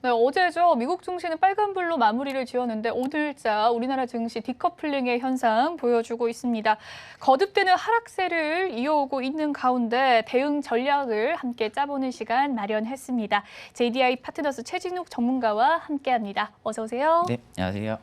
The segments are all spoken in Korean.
네, 어제죠. 미국 증시는 빨간불로 마무리를 지었는데 오늘자 우리나라 증시 디커플링의 현상 보여주고 있습니다. 거듭되는 하락세를 이어오고 있는 가운데 대응 전략을 함께 짜보는 시간 마련했습니다. JDI 파트너스 최진욱 전문가와 함께합니다. 어서 오세요. 네, 안녕하세요.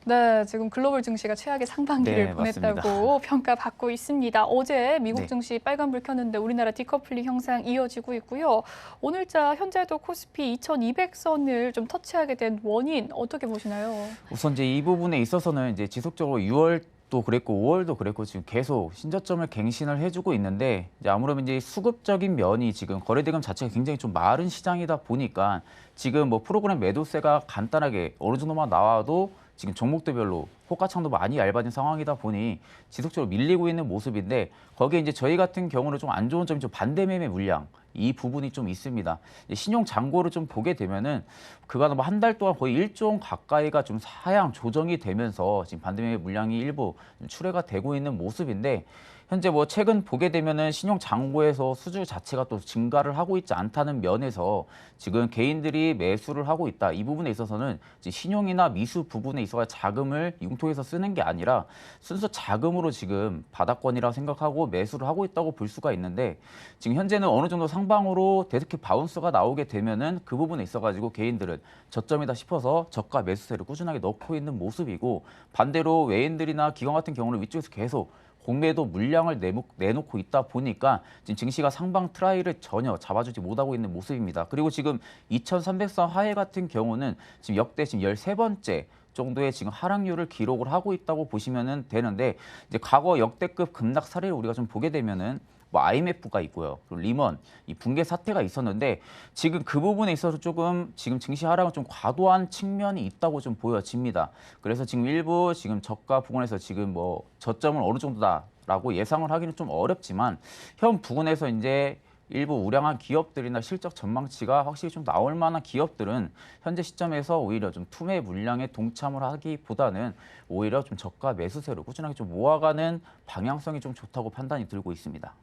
네, 지금 글로벌 증시가 최악의 상반기를 네, 보냈다고 맞습니다. 평가받고 있습니다. 어제 미국 네. 증시 빨간불 켰는데 우리나라 디커플링 형상 이어지고 있고요. 오늘자 현재도 코스피 2200선을 좀 터치하게 된 원인 어떻게 보시나요? 우선 이제 이 부분에 있어서는 이제 지속적으로 6월도 그랬고 5월도 그랬고 지금 계속 신저점을 갱신을 해주고 있는데 이제 아무래도 이제 수급적인 면이 지금 거래대금 자체가 굉장히 좀 마른 시장이다 보니까 지금 뭐 프로그램 매도세가 간단하게 어느 정도만 나와도 지금 종목들별로 호가창도 많이 얇아진 상황이다 보니 지속적으로 밀리고 있는 모습인데 거기에 이제 저희 같은 경우는 좀 안 좋은 점이 좀 반대 매매 물량 이 부분이 좀 있습니다. 신용 잔고를 좀 보게 되면은 그간 뭐 한 달 동안 거의 1조 원 가까이가 좀 하향 조정이 되면서 지금 반대 매매 물량이 일부 출회가 되고 있는 모습인데 현재 뭐 최근 보게 되면은 신용 잔고에서 수주 자체가 또 증가를 하고 있지 않다는 면에서 지금 개인들이 매수를 하고 있다. 이 부분에 있어서는 이제 신용이나 미수 부분에 있어서 자금을 융통해서 쓰는 게 아니라 순수 자금으로 지금 바닥권이라 생각하고 매수를 하고 있다고 볼 수가 있는데 지금 현재는 어느 정도 상방으로 대스켓 바운스가 나오게 되면은 그 부분에 있어가지고 개인들은 저점이다 싶어서 저가 매수세를 꾸준하게 넣고 있는 모습이고 반대로 외인들이나 기관 같은 경우는 위쪽에서 계속 공매도 물량을 내놓고 있다 보니까 지금 증시가 상방 트라이를 전혀 잡아주지 못하고 있는 모습입니다. 그리고 지금 2300선 하회 같은 경우는 지금 역대 지금 13번째 정도의 지금 하락률을 기록을 하고 있다고 보시면 되는데 이제 과거 역대급 급락 사례를 우리가 좀 보게 되면은 뭐 IMF가 있고요. 그리고 리먼 이 붕괴 사태가 있었는데 지금 그 부분에 있어서 조금 지금 증시 하락은 좀 과도한 측면이 있다고 좀 보여집니다. 그래서 지금 일부 지금 저가 부근에서 지금 뭐 저점은 어느 정도다라고 예상을 하기는 좀 어렵지만 현 부근에서 이제 일부 우량한 기업들이나 실적 전망치가 확실히 좀 나올 만한 기업들은 현재 시점에서 오히려 좀 투매 물량에 동참을 하기보다는 오히려 좀 저가 매수세로 꾸준하게 좀 모아가는 방향성이 좀 좋다고 판단이 들고 있습니다.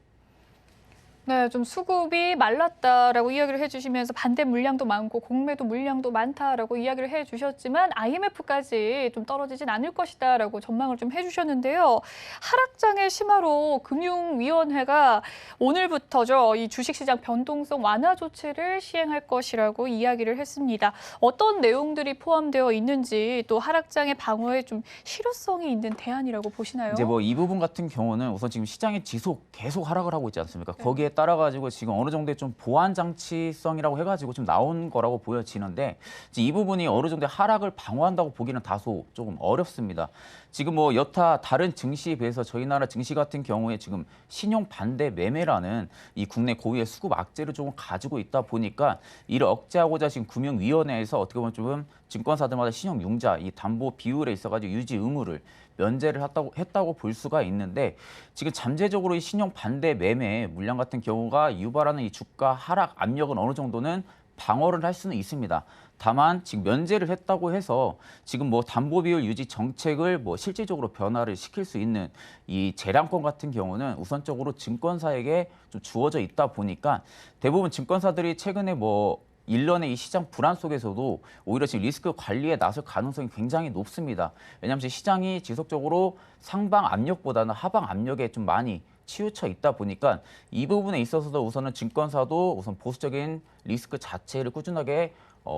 네, 좀 수급이 말랐다라고 이야기를 해주시면서 반대 물량도 많고 공매도 물량도 많다라고 이야기를 해주셨지만 IMF까지 좀 떨어지진 않을 것이다라고 전망을 좀 해주셨는데요. 하락장의 심화로 금융위원회가 오늘부터죠, 이 주식시장 변동성 완화 조치를 시행할 것이라고 이야기를 했습니다. 어떤 내용들이 포함되어 있는지 또 하락장의 방어에 좀 실효성이 있는 대안이라고 보시나요? 이제 뭐 이 부분 같은 경우는 우선 지금 시장이 계속 하락을 하고 있지 않습니까? 거기에 따라 가지고 지금 어느 정도의 좀 보완 장치성이라고 해가지고 좀 나온 거라고 보여지는데 이제 이 부분이 어느 정도의 하락을 방어한다고 보기는 다소 조금 어렵습니다. 지금 뭐 여타 다른 증시에 비해서 저희 나라 증시 같은 경우에 지금 신용 반대 매매라는 이 국내 고유의 수급 악재를 조금 가지고 있다 보니까 이를 억제하고자 지금 금융위원회에서 어떻게 보면 좀 증권사들마다 신용 융자 이 담보 비율에 있어가지고 유지 의무를 면제를 했다고 볼 수가 있는데 지금 잠재적으로 이 신용 반대 매매 물량 같은 경우가 유발하는 이 주가 하락 압력은 어느 정도는 방어를 할 수는 있습니다. 다만 지금 면제를 했다고 해서 지금 뭐 담보 비율 유지 정책을 뭐 실질적으로 변화를 시킬 수 있는 이 재량권 같은 경우는 우선적으로 증권사에게 좀 주어져 있다 보니까 대부분 증권사들이 최근에 뭐 일련의 이 시장 불안 속에서도 오히려 지금 리스크 관리에 나설 가능성이 굉장히 높습니다. 왜냐하면 지금 시장이 지속적으로 상방 압력보다는 하방 압력에 좀 많이 치우쳐 있다 보니까 이 부분에 있어서도 우선은 증권사도 우선 보수적인 리스크 자체를 꾸준하게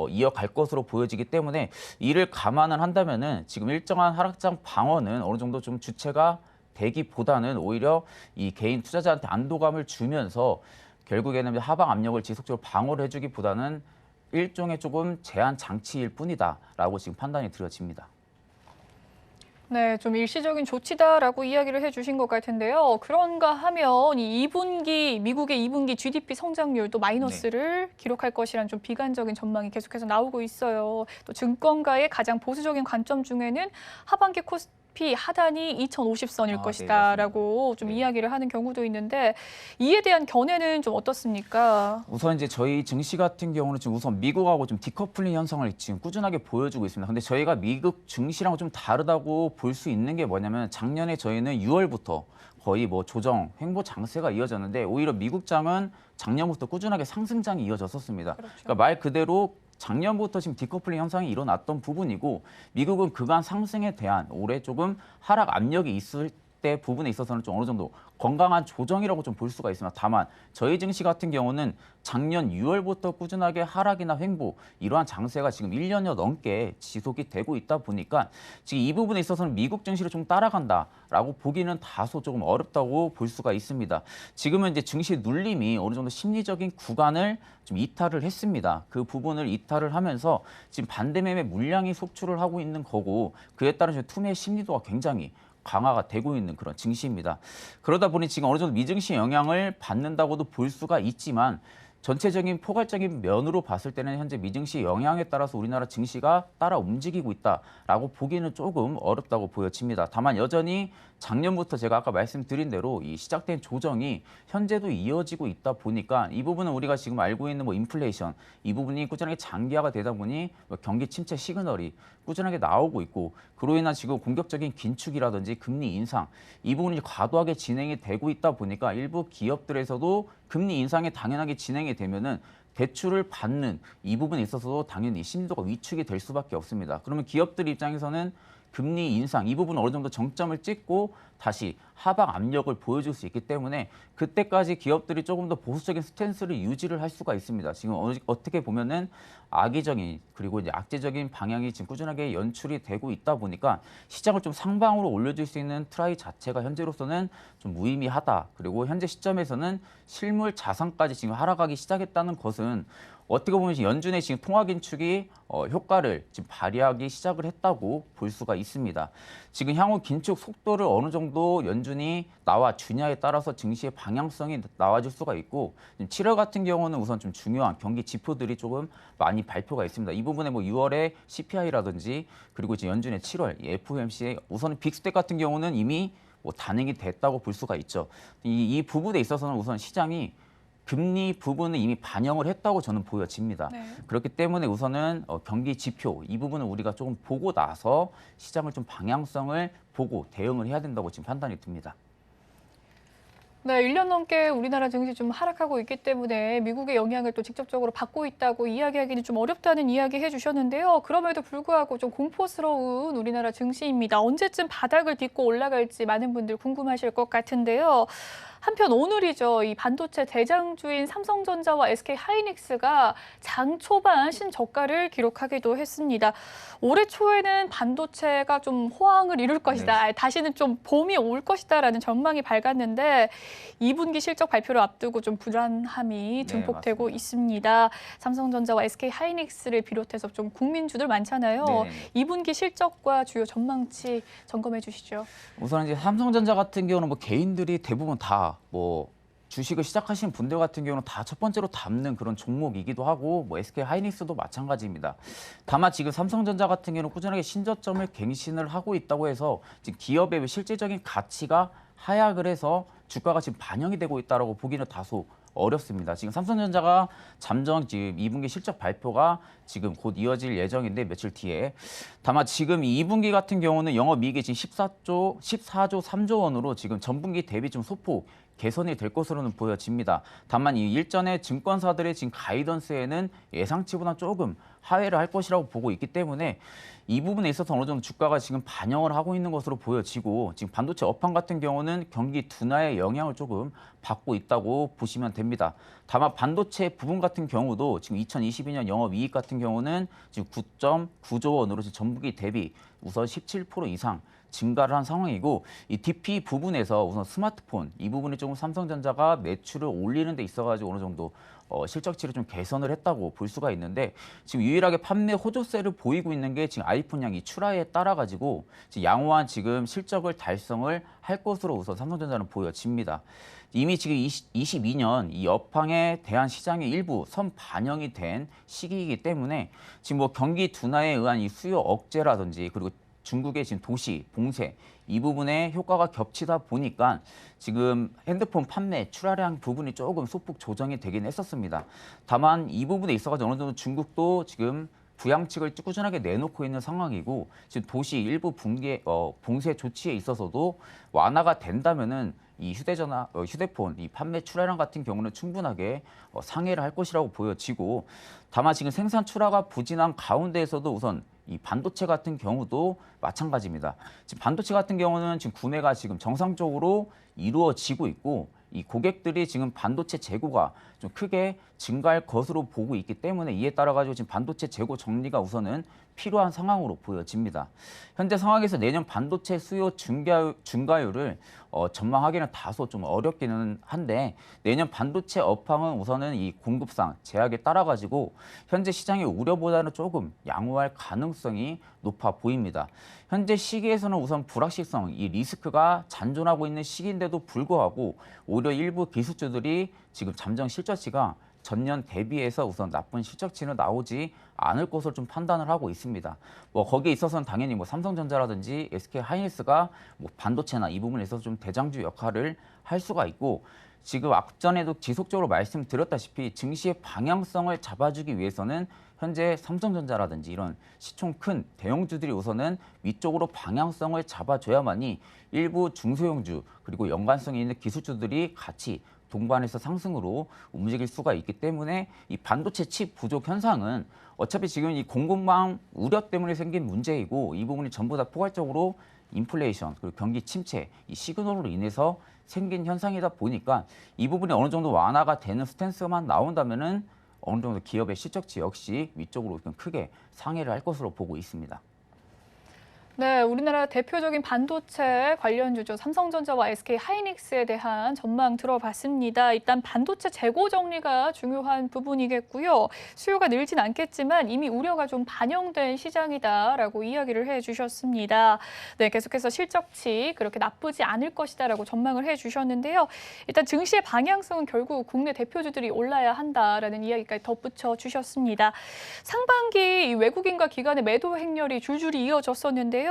이어갈 것으로 보여지기 때문에 이를 감안을 한다면은 지금 일정한 하락장 방어는 어느 정도 좀 주체가 되기보다는 오히려 이 개인 투자자한테 안도감을 주면서 결국에는 하방 압력을 지속적으로 방어를 해주기보다는 일종의 조금 제한 장치일 뿐이다라고 지금 판단이 들어집니다. 네, 좀 일시적인 조치다라고 이야기를 해주신 것 같은데요. 그런가 하면 이 2분기, 미국의 2분기 GDP 성장률도 마이너스를 기록할 것이라는 좀 비관적인 전망이 계속해서 나오고 있어요. 또 증권가의 가장 보수적인 관점 중에는 하반기 코스피 하단이 2050선일 것이다라고 좀 이야기를 하는 경우도 있는데 이에 대한 견해는 좀 어떻습니까? 우선 이제 저희 증시 같은 경우는 지금 우선 미국하고 좀 디커플링 현상을 지금 꾸준하게 보여주고 있습니다. 근데 저희가 미국 증시랑 좀 다르다고 볼 수 있는 게 뭐냐면 작년에 저희는 6월부터 거의 뭐 조정, 횡보 장세가 이어졌는데 오히려 미국장은 작년부터 꾸준하게 상승장이 이어졌었습니다. 그렇죠. 그러니까 말 그대로 작년부터 지금 디커플링 현상이 일어났던 부분이고 미국은 그간 상승에 대한 올해 조금 하락 압력이 있을 때 부분에 있어서는 좀 어느 정도 건강한 조정이라고 좀 볼 수가 있습니다. 다만 저희 증시 같은 경우는 작년 6월부터 꾸준하게 하락이나 횡보 이러한 장세가 지금 1년여 넘게 지속이 되고 있다 보니까 지금 이 부분에 있어서는 미국 증시를 좀 따라간다라고 보기는 다소 조금 어렵다고 볼 수가 있습니다. 지금은 이제 증시 눌림이 어느 정도 심리적인 구간을 좀 이탈을 했습니다. 그 부분을 이탈을 하면서 지금 반대 매매 물량이 속출을 하고 있는 거고 그에 따른 투매 심리도가 굉장히 강화가 되고 있는 그런 증시입니다. 그러다 보니 지금 어느 정도 미증시 영향을 받는다고도 볼 수가 있지만 전체적인 포괄적인 면으로 봤을 때는 현재 미증시 영향에 따라서 우리나라 증시가 따라 움직이고 있다라고 보기는 조금 어렵다고 보여집니다. 다만 여전히 작년부터 제가 아까 말씀드린 대로 이 시작된 조정이 현재도 이어지고 있다 보니까 이 부분은 우리가 지금 알고 있는 뭐 인플레이션 이 부분이 꾸준하게 장기화가 되다 보니 뭐 경기 침체 시그널이 꾸준하게 나오고 있고 그로 인한 지금 공격적인 긴축이라든지 금리 인상 이 부분이 과도하게 진행이 되고 있다 보니까 일부 기업들에서도 금리 인상이 당연하게 진행이 되면은 대출을 받는 이 부분에 있어서도 당연히 심리도가 위축이 될 수밖에 없습니다. 그러면 기업들 입장에서는 금리 인상 이 부분 어느 정도 정점을 찍고 다시 하방 압력을 보여줄 수 있기 때문에 그때까지 기업들이 조금 더 보수적인 스탠스를 유지를 할 수가 있습니다. 지금 어떻게 보면은 악의적인 그리고 이제 악재적인 방향이 지금 꾸준하게 연출이 되고 있다 보니까 시장을 좀 상방으로 올려줄 수 있는 트라이 자체가 현재로서는 좀 무의미하다. 그리고 현재 시점에서는 실물 자산까지 지금 하락하기 시작했다는 것은 어떻게 보면 연준의 지금 통화 긴축이 효과를 지금 발휘하기 시작을 했다고 볼 수가 있습니다. 지금 향후 긴축 속도를 어느 정도 연준이 나와주냐에 따라서 증시의 방향성이 나와줄 수가 있고 7월 같은 경우는 우선 좀 중요한 경기 지표들이 조금 많이 발표가 있습니다. 이 부분에 뭐 6월에 CPI라든지 그리고 이제 연준의 7월 FOMC의 우선 빅스텝 같은 경우는 이미 뭐 단행이 됐다고 볼 수가 있죠. 이 부분에 있어서는 우선 시장이 금리 부분은 이미 반영을 했다고 저는 보여집니다. 네. 그렇기 때문에 우선은 경기 지표 이 부분을 우리가 조금 보고 나서 시장을 좀 방향성을 보고 대응을 해야 된다고 지금 판단이 듭니다. 네, 1년 넘게 우리나라 증시 좀 하락하고 있기 때문에 미국의 영향을 또 직접적으로 받고 있다고 이야기하기는 좀 어렵다는 이야기 해주셨는데요. 그럼에도 불구하고 좀 공포스러운 우리나라 증시입니다. 언제쯤 바닥을 딛고 올라갈지 많은 분들 궁금하실 것 같은데요. 한편 오늘이죠. 이 반도체 대장주인 삼성전자와 SK 하이닉스가 장 초반 신저가를 기록하기도 했습니다. 올해 초에는 반도체가 좀 호황을 이룰 것이다. 네. 다시는 좀 봄이 올 것이다라는 전망이 밝았는데 2분기 실적 발표를 앞두고 좀 불안함이 증폭되고 맞습니다. 있습니다. 삼성전자와 SK하이닉스를 비롯해서 좀 국민주들 많잖아요. 네네. 2분기 실적과 주요 전망치 점검해 주시죠. 우선 이제 삼성전자 같은 경우는 뭐 개인들이 대부분 다 뭐 주식을 시작하신 분들 같은 경우는 다 첫 번째로 담는 그런 종목이기도 하고 뭐 SK하이닉스도 마찬가지입니다. 다만 지금 삼성전자 같은 경우는 꾸준하게 신저점을 갱신을 하고 있다고 해서 지금 기업의 실질적인 가치가 하락을 해서 주가가 지금 반영이 되고 있다고 보기는 다소 어렵습니다. 지금 삼성전자가 잠정 지금 2분기 실적 발표가 지금 곧 이어질 예정인데 며칠 뒤에 다만 지금 2분기 같은 경우는 영업이익이 지금 14조 3조 원으로 지금 전분기 대비 좀 소폭 개선이 될 것으로는 보여집니다. 다만 이 일전에 증권사들의 지금 가이던스에는 예상치보다 조금 하회를 할 것이라고 보고 있기 때문에 이 부분에 있어서 어느 정도 주가가 지금 반영을 하고 있는 것으로 보여지고 지금 반도체 업황 같은 경우는 경기 둔화의 영향을 조금 받고 있다고 보시면 됩니다. 다만 반도체 부분 같은 경우도 지금 2022년 영업이익 같은 경우는 지금 9.9조 원으로 지금 전분기 대비 우선 17% 이상 증가를 한 상황이고 이 DP 부분에서 우선 스마트폰 이 부분이 조금 삼성전자가 매출을 올리는 데 있어가지고 어느 정도 실적치를 좀 개선을 했다고 볼 수가 있는데 지금 유일하게 판매 호조세를 보이고 있는 게 지금 아이폰 양이 출하에 따라 가지고 양호한 지금 실적을 달성을 할 것으로 우선 삼성전자는 보여집니다. 이미 지금 22년 이 업황에 대한 시장의 일부 선반영이 된 시기이기 때문에 지금 뭐 경기 둔화에 의한 이 수요 억제라든지 그리고 중국의 지금 도시, 봉쇄 이 부분에 효과가 겹치다 보니까 지금 핸드폰 판매 출하량 부분이 조금 소폭 조정이 되긴 했었습니다. 다만 이 부분에 있어가지고 어느 정도 중국도 지금 부양책을 꾸준하게 내놓고 있는 상황이고 지금 도시 일부 봉쇄 조치에 있어서도 완화가 된다면은 이 휴대전화, 휴대폰 이 판매 출하량 같은 경우는 충분하게 상회를 할 것이라고 보여지고 다만 지금 생산 출하가 부진한 가운데에서도 우선 이 반도체 같은 경우도 마찬가지입니다. 지금 반도체 같은 경우는 지금 구매가 지금 정상적으로 이루어지고 있고 이 고객들이 지금 반도체 재고가 좀 크게 증가할 것으로 보고 있기 때문에 이에 따라 가지고 지금 반도체 재고 정리가 우선은 필요한 상황으로 보여집니다. 현재 상황에서 내년 반도체 수요 증가율을 전망하기는 다소 좀 어렵기는 한데 내년 반도체 업황은 우선은 이 공급상 제약에 따라 가지고 현재 시장의 우려보다는 조금 양호할 가능성이 높아 보입니다. 현재 시기에서는 우선 불확실성, 이 리스크가 잔존하고 있는 시기인데도 불구하고 오히려 일부 기술주들이 지금 잠정 실적치가 전년 대비해서 우선 나쁜 실적치는 나오지 않을 것으로 좀 판단을 하고 있습니다. 뭐 거기에 있어서는 당연히 뭐 삼성전자라든지 SK 하이닉스가 뭐 반도체나 이 부분에 있어서 좀 대장주 역할을 할 수가 있고 지금 앞전에도 지속적으로 말씀드렸다시피 증시의 방향성을 잡아주기 위해서는 현재 삼성전자라든지 이런 시총 큰 대형주들이 우선은 위쪽으로 방향성을 잡아줘야만이 일부 중소형주 그리고 연관성이 있는 기술주들이 같이 동반해서 상승으로 움직일 수가 있기 때문에 이 반도체 칩 부족 현상은 어차피 지금 이 공급망 우려 때문에 생긴 문제이고 이 부분이 전부 다 포괄적으로 인플레이션 그리고 경기 침체 이 시그널로 인해서 생긴 현상이다 보니까 이 부분이 어느 정도 완화가 되는 스탠스만 나온다면은 어느 정도 기업의 실적치 역시 위쪽으로 크게 상회를 할 것으로 보고 있습니다. 네, 우리나라 대표적인 반도체 관련주죠. 삼성전자와 SK 하이닉스에 대한 전망 들어봤습니다. 일단 반도체 재고 정리가 중요한 부분이겠고요. 수요가 늘진 않겠지만 이미 우려가 좀 반영된 시장이다라고 이야기를 해주셨습니다. 네, 계속해서 실적치 그렇게 나쁘지 않을 것이다라고 전망을 해주셨는데요. 일단 증시의 방향성은 결국 국내 대표주들이 올라야 한다라는 이야기까지 덧붙여 주셨습니다. 상반기 외국인과 기관의 매도 행렬이 줄줄이 이어졌었는데요.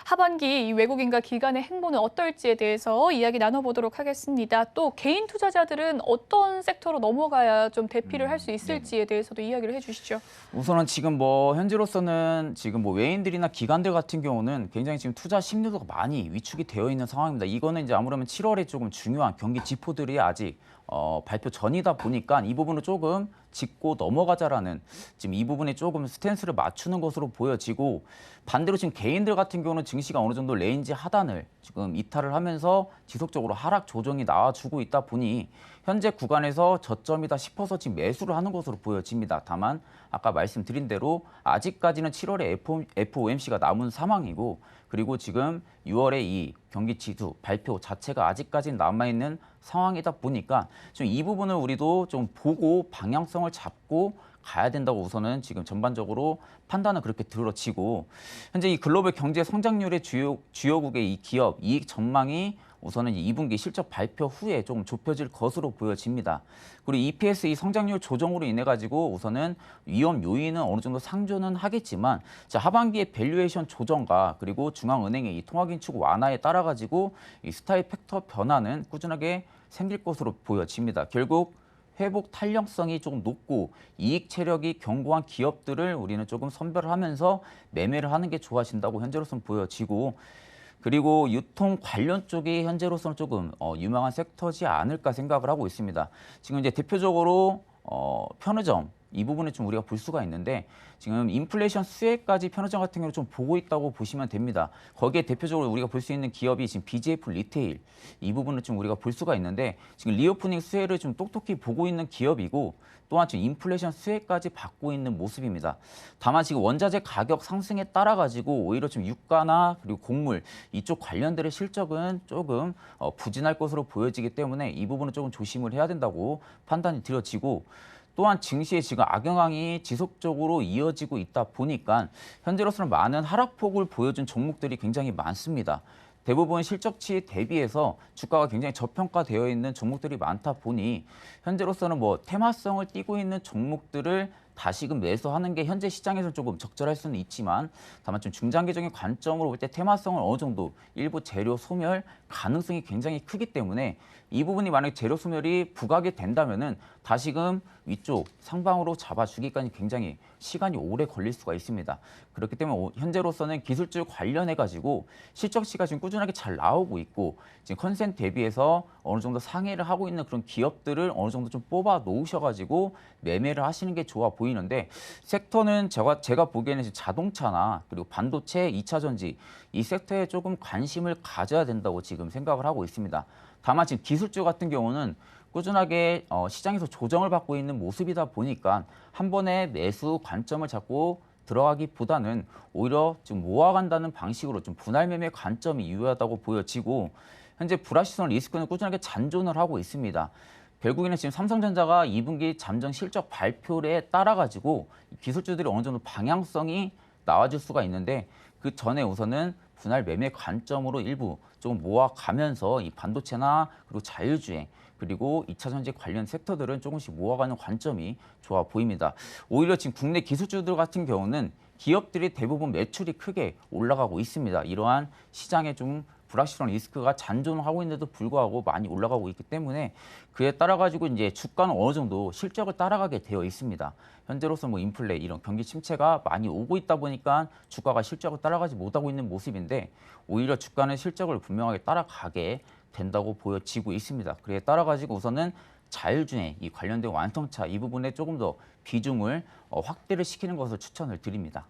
하반기 외국인과 기관의 행보는 어떨지에 대해서 이야기 나눠보도록 하겠습니다. 또 개인 투자자들은 어떤 섹터로 넘어가야 좀 대피를 할 수 있을지에 대해서도 이야기를 해주시죠. 우선은 지금 뭐 현재로서는 지금 뭐 외인들이나 기관들 같은 경우는 굉장히 지금 투자 심리도가 많이 위축이 되어 있는 상황입니다. 이거는 이제 아무래도 7월에 조금 중요한 경기 지표들이 아직 발표 전이다 보니까 이 부분을 조금 짚고 넘어가자라는 지금 이 부분에 조금 스탠스를 맞추는 것으로 보여지고 반대로 지금 개인들 같은 경우는 증시가 어느 정도 레인지 하단을 지금 이탈을 하면서 지속적으로 하락 조정이 나와주고 있다 보니 현재 구간에서 저점이다 싶어서 지금 매수를 하는 것으로 보여집니다. 다만 아까 말씀드린 대로 아직까지는 7월에 FOMC가 남은 상황이고 그리고 지금 6월에 이 경기 지수 발표 자체가 아직까지는 남아있는 상황이다 보니까 좀 이 부분을 우리도 좀 보고 방향성을 잡고 가야 된다고 우선은 지금 전반적으로 판단은 그렇게 들어지고 현재 이 글로벌 경제 성장률의 주요국의 이 기업 이익 전망이 우선은 2분기 실적 발표 후에 조금 좁혀질 것으로 보여집니다. 그리고 EPS 이 성장률 조정으로 인해 가지고 우선은 위험 요인은 어느 정도 상존은 하겠지만 자, 하반기에 밸류에이션 조정과 그리고 중앙은행의 이 통화긴축 완화에 따라 가지고 이 스타일 팩터 변화는 꾸준하게 생길 것으로 보여집니다. 결국 회복 탄력성이 조금 높고 이익 체력이 견고한 기업들을 우리는 조금 선별을 하면서 매매를 하는 게 좋아진다고 현재로서는 보여지고 그리고 유통 관련 쪽이 현재로서는 조금 유망한 섹터지 않을까 생각을 하고 있습니다. 지금 이제 대표적으로 편의점 이 부분에 좀 우리가 볼 수가 있는데 지금 인플레이션 수혜까지 편의점 같은 경우를 좀 보고 있다고 보시면 됩니다. 거기에 대표적으로 우리가 볼 수 있는 기업이 지금 BJF 리테일 이 부분을 좀 우리가 볼 수가 있는데 지금 리오프닝 수혜를 좀 똑똑히 보고 있는 기업이고 또한 지금 인플레이션 수혜까지 받고 있는 모습입니다. 다만 지금 원자재 가격 상승에 따라 가지고 오히려 좀 유가나 그리고 곡물 이쪽 관련들의 실적은 조금 부진할 것으로 보여지기 때문에 이 부분은 조금 조심을 해야 된다고 판단이 들어지고 또한 증시에 지금 악영향이 지속적으로 이어지고 있다 보니까 현재로서는 많은 하락폭을 보여준 종목들이 굉장히 많습니다. 대부분 실적치 대비해서 주가가 굉장히 저평가되어 있는 종목들이 많다 보니 현재로서는 뭐 테마성을 띠고 있는 종목들을 다시금 매수하는 게 현재 시장에서는 조금 적절할 수는 있지만 다만 좀 중장기적인 관점으로 볼 때 테마성을 어느 정도 일부 재료 소멸 가능성이 굉장히 크기 때문에 이 부분이 만약에 재료 소멸이 부각이 된다면은 다시금 위쪽 상방으로 잡아주기까지 굉장히 시간이 오래 걸릴 수가 있습니다. 그렇기 때문에 현재로서는 기술주 관련해 가지고 실적치가 지금 꾸준하게 잘 나오고 있고 지금 컨센 대비해서 어느 정도 상회를 하고 있는 그런 기업들을 어느 정도 좀 뽑아 놓으셔가지고 매매를 하시는 게 좋아 보이는데 섹터는 제가 보기에는 지금 자동차나 그리고 반도체, 2차 전지 이 섹터에 조금 관심을 가져야 된다고 지금 생각을 하고 있습니다. 다만 지금 기술주 같은 경우는 꾸준하게 시장에서 조정을 받고 있는 모습이다 보니까 한 번에 매수 관점을 잡고 들어가기보다는 오히려 좀 모아간다는 방식으로 좀 분할 매매 관점이 유효하다고 보여지고 현재 불확실성 리스크는 꾸준하게 잔존을 하고 있습니다. 결국에는 지금 삼성전자가 2분기 잠정 실적 발표에 따라 가지고 기술주들이 어느 정도 방향성이 나와줄 수가 있는데 그 전에 우선은 분할 매매 관점으로 일부 조금 모아가면서 이 반도체나 그리고 자율주행 그리고 2차 전지 관련 섹터들은 조금씩 모아가는 관점이 좋아 보입니다. 오히려 지금 국내 기술주들 같은 경우는 기업들이 대부분 매출이 크게 올라가고 있습니다. 이러한 시장에 좀 불확실한 리스크가 잔존을 하고 있는데도 불구하고 많이 올라가고 있기 때문에 그에 따라 가지고 이제 주가는 어느 정도 실적을 따라가게 되어 있습니다. 현재로서 뭐 인플레 이런 경기 침체가 많이 오고 있다 보니까 주가가 실적을 따라가지 못하고 있는 모습인데 오히려 주가는 실적을 분명하게 따라가게 된다고 보여지고 있습니다. 그에 따라 가지고 우선은 자율주행 이 관련된 완성차 이 부분에 조금 더 비중을 확대를 시키는 것을 추천을 드립니다.